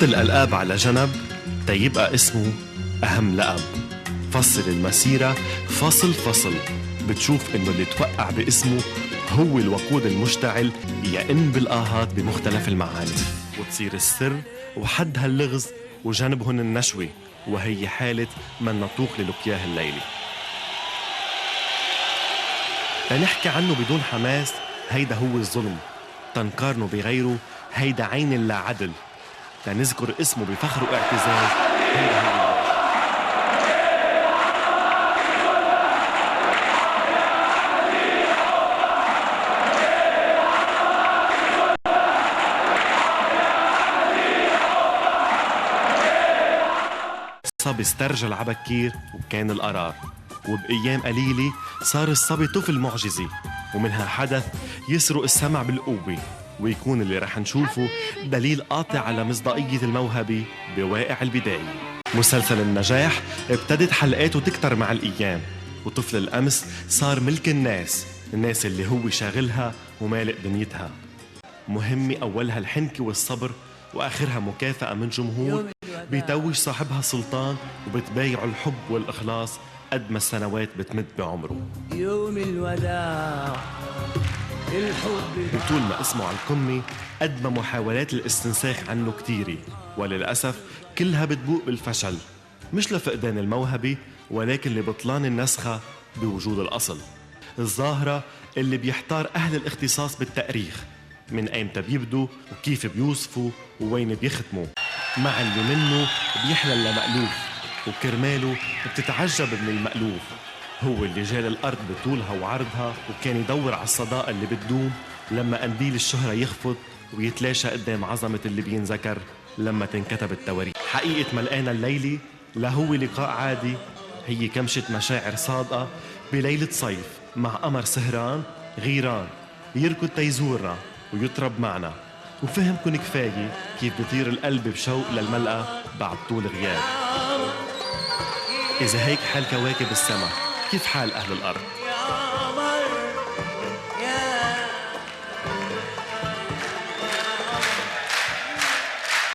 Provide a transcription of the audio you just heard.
حط الألقاب على جنب تيبقى اسمه أهم لقب. فصل المسيرة فصل فصل، بتشوف إنه اللي توقع باسمه هو الوقود المشتعل يئن بالآهات بمختلف المعاني، وتصير السر وحد هاللغز وجنبهن النشوة، وهي حالة من نطوق للقياه الليلي. تنحكي عنه بدون حماس هيدا هو الظلم، تنقارنه بغيره هيدا عين اللا عدل، تنذكر اسمه بفخر واعتزاز هيدا هو الواجب. الصبي استرجل عبكير وكان القرار، وبأيام قليلة صار الصبي طفل معجزي، ومنها حدث يسرق السمع بالقوة، ويكون اللي رح نشوفه دليل قاطع على مصداقية الموهبة بواقع البداية. مسلسل النجاح ابتدت حلقاته تكتر مع الأيام، وطفل الأمس صار ملك الناس اللي هو شاغلها ومالك دنيتها. مهمة أولها الحنكة والصبر، وآخرها مكافأة من جمهور بيتوج صاحبها سلطان، وبتبايعه الحب والإخلاص قد ما السنوات بتمد بعمره. يوم الوداع الحب وطول ما اسمه على القمة قد ما محاولات الاستنساخ عنه كتيرة، وللأسف كلها بتبوء بالفشل، مش لفقدان الموهبة ولكن لبطلان النسخة بوجود الأصل. الظاهرة اللي بيحتار أهل الاختصاص بالتاريخ من أيمتى بيبدوا وكيف بيوصفوا ووين بيختموا، مع اللي منه بيحلى لمألوف وكرماله بتتعجب من المألوف. هو اللي جال الأرض بطولها وعرضها، وكان يدور على الصداقة اللي بتدوم لما قنديل الشهرة يخفض ويتلاشى قدام عظمة اللي بينذكر لما تنكتب التواريخ. حقيقة ملقانا الليلة لا هو لقاء عادي، هي كمشة مشاعر صادقة بليلة صيف مع قمر سهران غيران يركض تيزورنا ويطرب معنا، وفهمكن كفاية كيف بيطير القلب بشوق للملقى بعد طول غياب. إذا هيك حال كواكب السما، كيف حال أهل الأرض؟